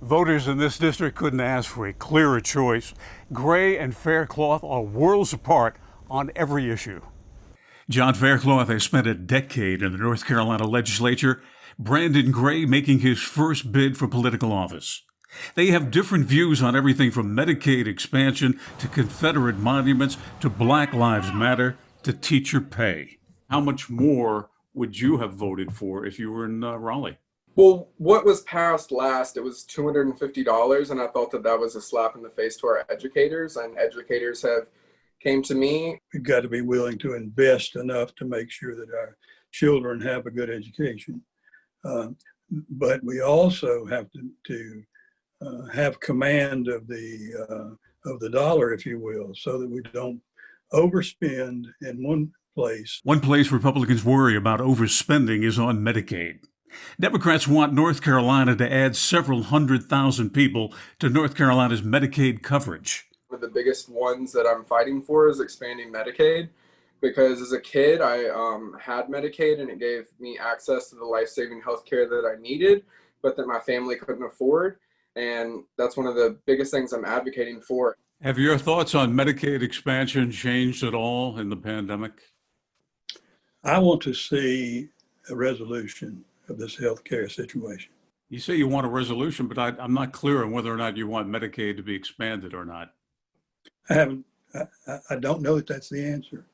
Voters in this district couldn't ask for a clearer choice. Gray and Faircloth are worlds apart on every issue. John Faircloth has spent a decade in the North Carolina legislature. Brandon Gray making his first bid for political office. They have different views on everything from Medicaid expansion to Confederate monuments to Black Lives Matter to teacher pay. How much more would you have voted for if you were in Raleigh? Well, what was passed last, it was $250, and I thought that was a slap in the face to our educators, and educators have came to me. We've got to be willing to invest enough to make sure that our children have a good education. But we also have to have command of the dollar, if you will, so that we don't overspend in one place. One place Republicans worry about overspending is on Medicaid. Democrats want North Carolina to add several 100,000 people to North Carolina's Medicaid coverage. One of the biggest ones that I'm fighting for is expanding Medicaid, because as a kid, I had Medicaid and it gave me access to the life-saving health care that I needed, but that my family couldn't afford. And that's one of the biggest things I'm advocating for. Have your thoughts on Medicaid expansion changed at all in the pandemic? I want to see a resolution of this health care situation. You say you want a resolution, but I'm not clear on whether or not you want Medicaid to be expanded or not. I don't know that that's the answer.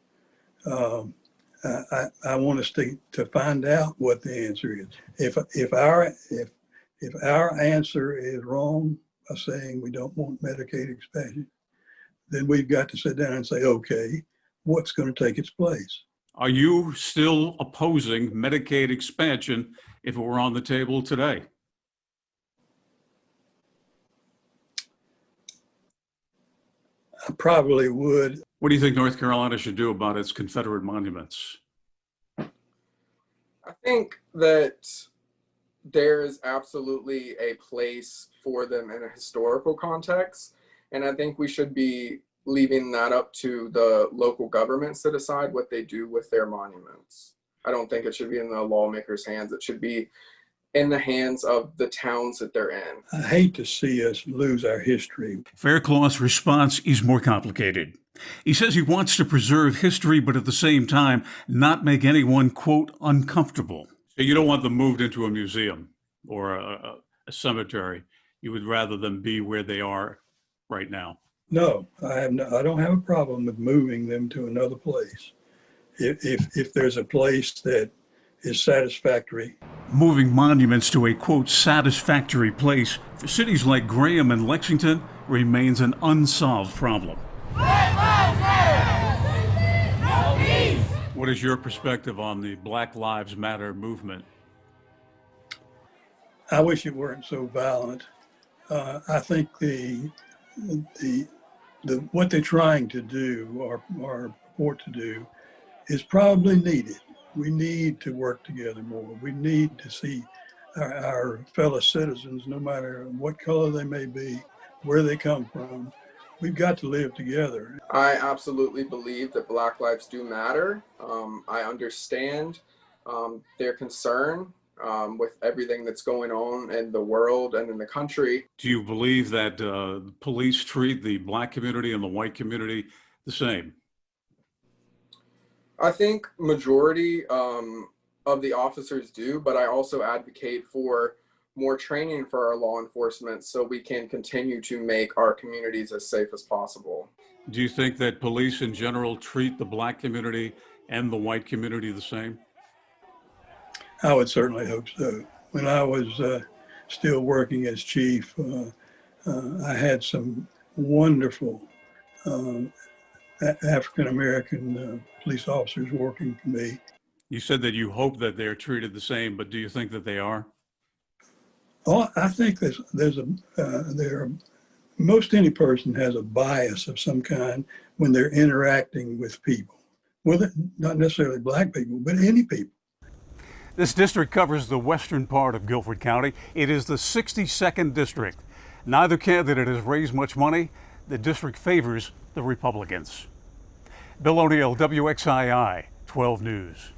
I want us to find out what the answer is. If our answer is wrong by saying we don't want Medicaid expansion, then we've got to sit down and say, okay, what's going to take its place? Are you still opposing Medicaid expansion if it were on the table today? I probably would. What do you think North Carolina should do about its Confederate monuments? I think that there is absolutely a place for them in a historical context, and I think we should be leaving that up to the local governments to decide what they do with their monuments. I don't think it should be in the lawmakers' hands. It should be in the hands of the towns that they're in. I hate to see us lose our history. Faircloth's response is more complicated. He says he wants to preserve history, but at the same time, not make anyone, quote, uncomfortable. So you don't want them moved into a museum or a cemetery. You would rather them be where they are right now. No, I don't have a problem with moving them to another place. If there's a place that is satisfactory. Moving monuments to a, quote, satisfactory place for cities like Graham and Lexington remains an unsolved problem. What is your perspective on the Black Lives Matter movement? I wish it weren't so violent. I think what they're trying to do or purport to do is probably needed. We need to work together more. We need to see our fellow citizens, no matter what color they may be, where they come from. We've got to live together. I absolutely believe that Black lives do matter. I understand their concern with everything that's going on in the world and in the country. Do you believe that police treat the Black community and the white community the same? I think majority of the officers do, but I also advocate for more training for our law enforcement so we can continue to make our communities as safe as possible. Do you think that police in general treat the Black community and the white community the same? I would certainly hope so. When I was still working as chief, I had some wonderful African-American police officers working for me. You said that you hope that they're treated the same, but do you think that they are? Oh, I think most any person has a bias of some kind when they're interacting with people. Well, not necessarily Black people, but any people. This district covers the western part of Guilford County. It is the 62nd district. Neither candidate has raised much money. The district favors the Republicans. Bill O'Neill, WXII 12 News.